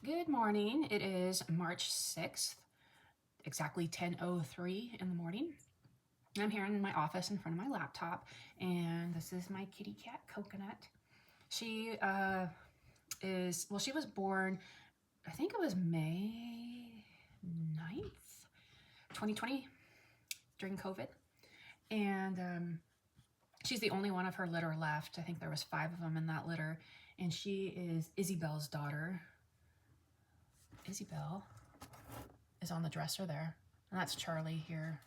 Good morning. It is March 6th, exactly 10:03 in the morning. I'm here in my office in front of my laptop, and this is my kitty cat, Coconut. She she was born, I think it was May 9th, 2020, during COVID. And she's the only one of her litter left. I think there was 5 of them in that litter, and she is Isabel's daughter. Isabel is on the dresser there, and that's Charlie here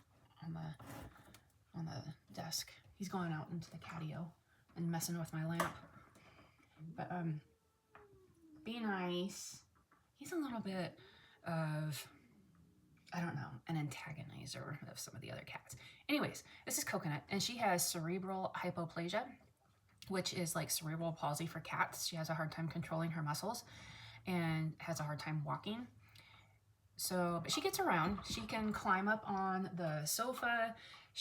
on the desk. He's going out into the catio and messing with my lamp. But be nice. He's a little bit of, I don't know, an antagonizer of some of the other cats. Anyways, this is Coconut, and she has cerebral hypoplasia, which is like cerebral palsy for cats. She has a hard time controlling her muscles and has a hard time walking. So, but she gets around. She can climb up on the sofa.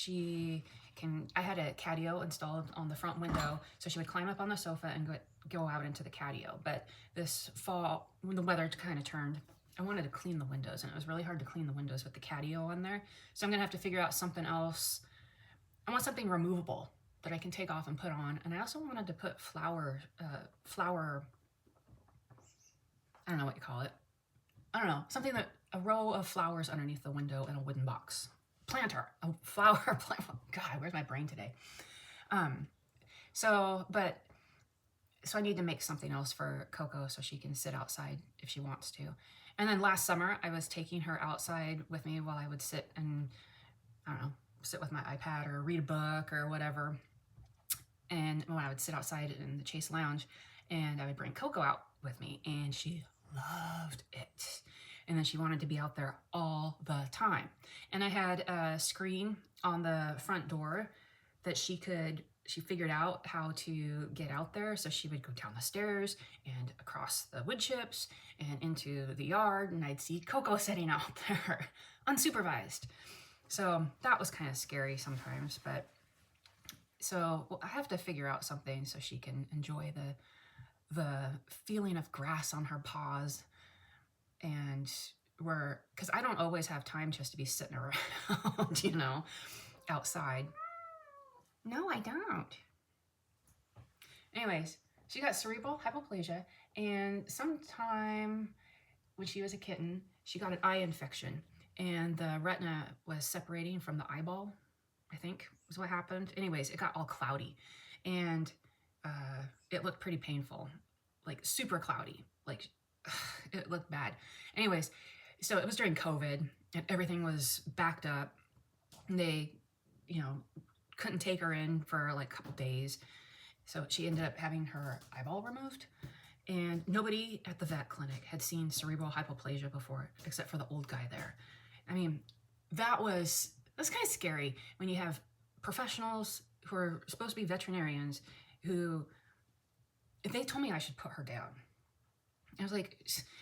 I had a catio installed on the front window, so she would climb up on the sofa and go out into the catio. But this fall, when the weather kind of turned, I wanted to clean the windows, and it was really hard to clean the windows with the catio on there. So I'm gonna have to figure out something else. I want something removable that I can take off and put on. And I also wanted to put flower, I don't know what you call it. I don't know, something that, a row of flowers underneath the window in a wooden box. Planter, a flower plant. God, where's my brain today? So I need to make something else for Coco so she can sit outside if she wants to. And then last summer, I was taking her outside with me while I would sit and, I don't know, sit with my iPad or read a book or whatever. And when I would sit outside in the Chase Lounge, and I would bring Coco out with me, and she loved it. And then she wanted to be out there all the time. And I had a screen on the front door that she figured out how to get out there. So she would go down the stairs and across the wood chips and into the yard, and I'd see Coco sitting out there unsupervised. So that was kind of scary sometimes, but so I have to figure out something so she can enjoy the feeling of grass on her paws, and because I don't always have time just to be sitting around, outside. No, I don't. Anyways, she got cerebral hypoplasia, and sometime when she was a kitten, she got an eye infection, and the retina was separating from the eyeball, I think was what happened. Anyways, it got all cloudy, and it looked pretty painful, like super cloudy, like it looked bad. Anyways, so it was during COVID, and everything was backed up. They, couldn't take her in for like a couple days. So she ended up having her eyeball removed, and nobody at the vet clinic had seen cerebral hypoplasia before, except for the old guy there. I mean, that's kind of scary when you have professionals who are supposed to be veterinarians who, if they told me I should put her down. I was like,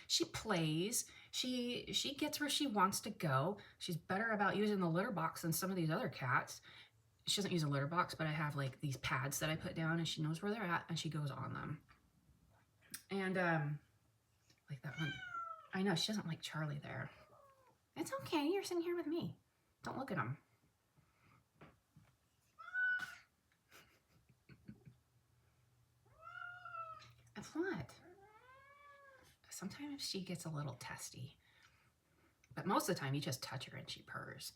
she plays, she gets where she wants to go. She's better about using the litter box than some of these other cats. She doesn't use a litter box, but I have like these pads that I put down, and she knows where they're at, and she goes on them. And like that one, I know she doesn't like Charlie there. It's okay, you're sitting here with me. Don't look at him. What? Sometimes she gets a little testy, but most of the time you just touch her and she purrs.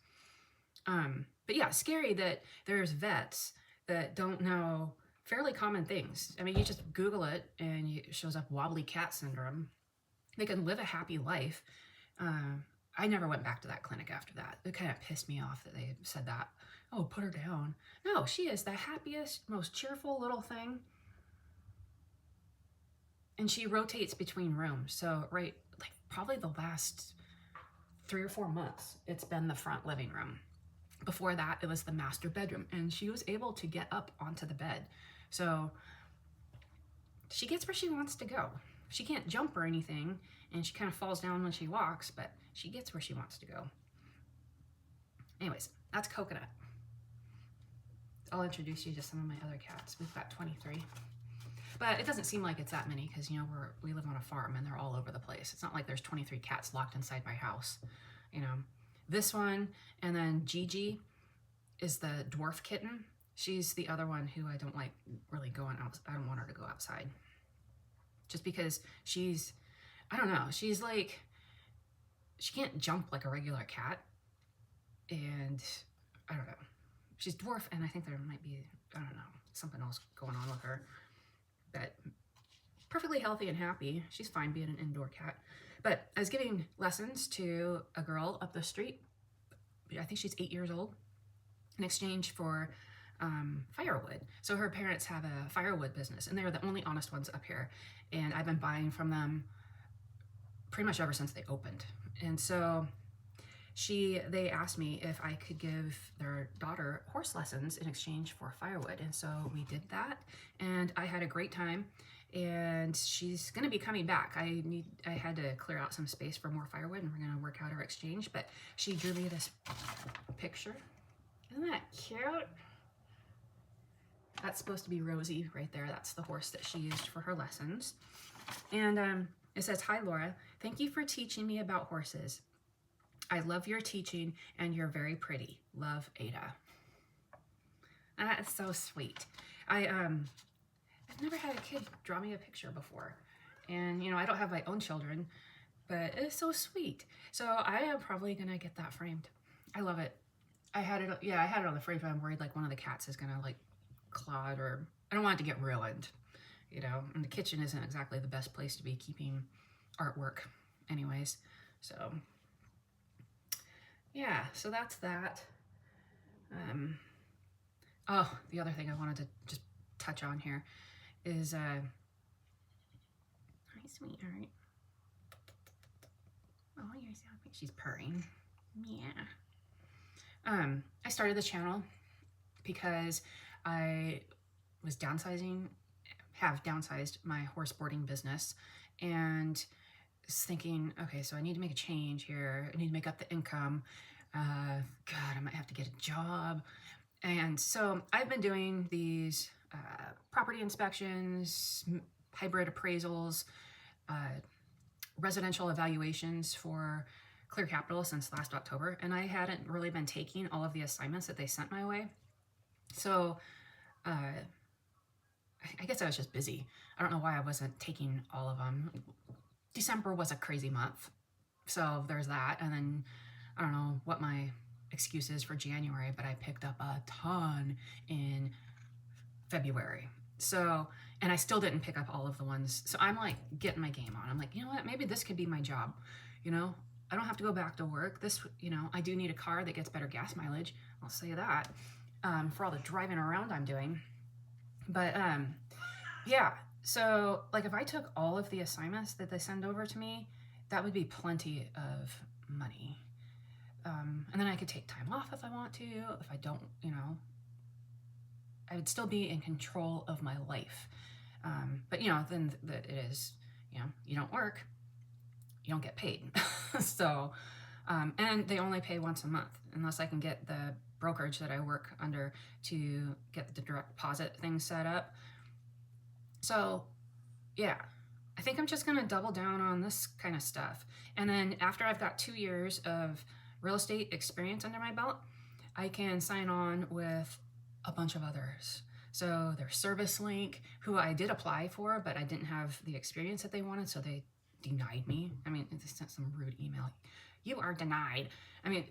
But yeah, scary that there's vets that don't know fairly common things. I mean, you just Google it and it shows up wobbly cat syndrome. They can live a happy life. I never went back to that clinic after that. It kind of pissed me off that they said that. Oh, put her down. No, she is the happiest, most cheerful little thing. And she rotates between rooms. So probably the last 3 or 4 months, it's been the front living room. Before that, it was the master bedroom, and she was able to get up onto the bed. So she gets where she wants to go. She can't jump or anything, and she kind of falls down when she walks, but she gets where she wants to go. Anyways, that's Coconut. I'll introduce you to some of my other cats. We've got 23. But it doesn't seem like it's that many because, you know, we live on a farm and they're all over the place. It's not like there's 23 cats locked inside my house, you know. This one, and then Gigi is the dwarf kitten. She's the other one who I don't like really going out. I don't want her to go outside. Just because she's, I don't know, she's like, she can't jump like a regular cat. And I don't know. She's dwarf, and I think there might be, I don't know, something else going on with her. But perfectly healthy and happy. She's fine being an indoor cat. But I was giving lessons to a girl up the street. I think she's 8 years old, in exchange for firewood. So her parents have a firewood business, and they're the only honest ones up here. And I've been buying from them pretty much ever since they opened. And so they asked me if I could give their daughter horse lessons in exchange for firewood. And so we did that, and I had a great time. And she's gonna be coming back. I had to clear out some space for more firewood, and we're gonna work out our exchange. But she drew me this picture. Isn't that cute? That's supposed to be Rosie right there. That's the horse that she used for her lessons. And it says, "Hi, Laura. Thank you for teaching me about horses. I love your teaching, and you're very pretty. Love, Ada." That's so sweet. I've never had a kid draw me a picture before. And, you know, I don't have my own children, but it's so sweet. So I am probably going to get that framed. I love it. I had it on the frame, but I'm worried like one of the cats is going to like claw, or I don't want it to get ruined, you know, and the kitchen isn't exactly the best place to be keeping artwork anyways. So yeah, so that's that. Oh, the other thing I wanted to just touch on here is, hi, sweetheart. Oh, you're so happy. She's purring. Yeah. I started the channel because I was have downsized my horse boarding business, and was thinking, okay, so I need to make a change here. I need to make up the income. God, I might have to get a job. And so I've been doing these property inspections, hybrid appraisals, residential evaluations for Clear Capital since last October, and I hadn't really been taking all of the assignments that they sent my way. So I guess I was just busy. I don't know why I wasn't taking all of them. December was a crazy month, so there's that. And then I don't know what my excuse is for January, but I picked up a ton in February. So, and I still didn't pick up all of the ones. So I'm like getting my game on. I'm like, you know what, maybe this could be my job. You know, I don't have to go back to work. This, you know, I do need a car that gets better gas mileage. I'll say that, for all the driving around I'm doing. But yeah, so like if I took all of the assignments that they send over to me, that would be plenty of money. And then I could take time off if I want to. If I don't, you know, I would still be in control of my life. But, you know, then it is, you know, you don't work, you don't get paid. So, and they only pay once a month, unless I can get the brokerage that I work under to get the direct deposit thing set up. So, yeah, I think I'm just going to double down on this kind of stuff. And then after I've got 2 years of real estate experience under my belt, I can sign on with a bunch of others. So there's Service Link, who I did apply for, but I didn't have the experience that they wanted, so they denied me. I mean, they sent some rude email. You are denied. I mean,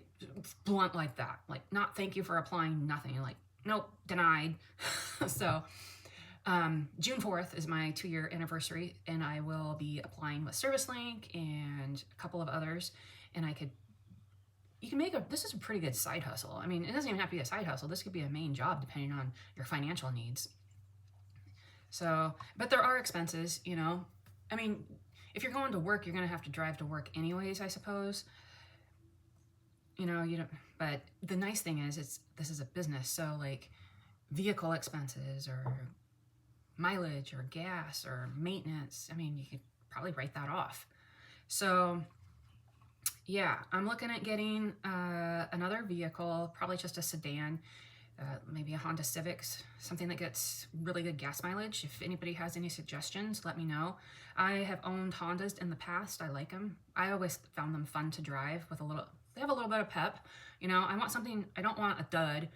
blunt like that. Like, not thank you for applying, nothing. Like, nope, denied. So June 4th is my 2-year anniversary, and I will be applying with Service Link and a couple of others, and you can make this is a pretty good side hustle. I mean, it doesn't even have to be a side hustle. This could be a main job depending on your financial needs. So, but there are expenses, you know. I mean, if you're going to work, you're going to have to drive to work anyways, I suppose. You know, but the nice thing is this is a business. So like vehicle expenses or mileage or gas or maintenance, I mean, you could probably write that off. So yeah, I'm looking at getting another vehicle, probably just a sedan, maybe a Honda Civic, something that gets really good gas mileage. If anybody has any suggestions, let me know. I have owned Hondas in the past. I like them. I always found them fun to drive with they have a little bit of pep. You know, I want something, I don't want a dud,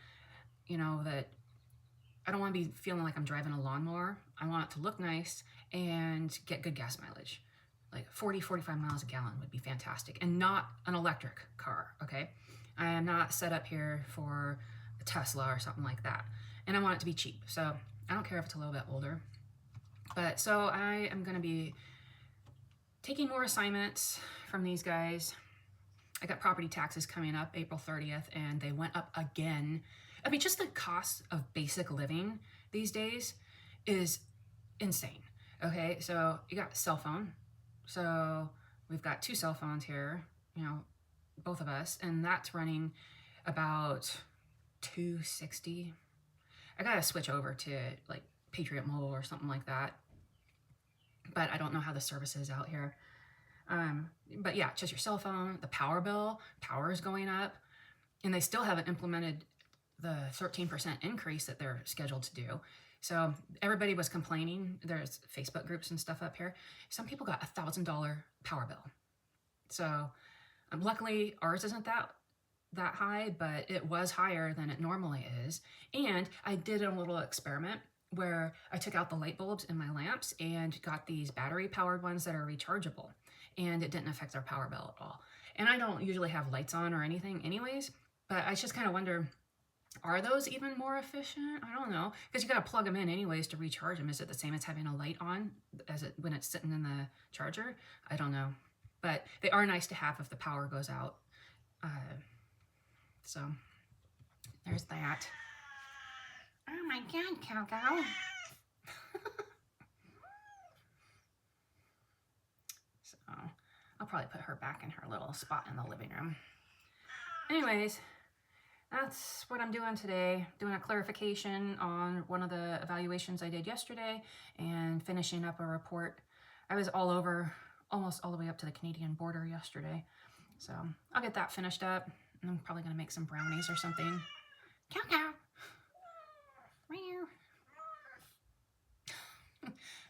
you know, that I don't want to be feeling like I'm driving a lawnmower. I want it to look nice and get good gas mileage. Like 40, 45 miles a gallon would be fantastic, and not an electric car, okay? I am not set up here for a Tesla or something like that. And I want it to be cheap. So I don't care if it's a little bit older. But so I am gonna be taking more assignments from these guys. I got property taxes coming up April 30th, and they went up again. I mean, just the cost of basic living these days is insane. Okay, so you got a cell phone. So we've got 2 cell phones here, you know, both of us, and that's running about $260. I gotta switch over to like Patriot Mobile or something like that, but I don't know how the service is out here. But yeah, just your cell phone, the power bill, power is going up, and they still haven't implemented the 13% increase that they're scheduled to do. So everybody was complaining. There's Facebook groups and stuff up here. Some people got a $1,000 power bill. So luckily ours isn't that high, but it was higher than it normally is. And I did a little experiment where I took out the light bulbs in my lamps and got these battery powered ones that are rechargeable, and it didn't affect our power bill at all. And I don't usually have lights on or anything anyways, but I just kind of wonder, are those even more efficient? I don't know, because you got to plug them in anyways to recharge them. Is it the same as having a light on as it when it's sitting in the charger? I don't know, but they are nice to have if the power goes out. So there's that. Oh my God, Coco. So I'll probably put her back in her little spot in the living room. Anyways, that's what I'm doing today, doing a clarification on one of the evaluations I did yesterday and finishing up a report. I was all over, almost all the way up to the Canadian border yesterday. So I'll get that finished up. And I'm probably gonna make some brownies or something. Cow cow.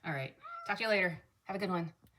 All right, talk to you later. Have a good one.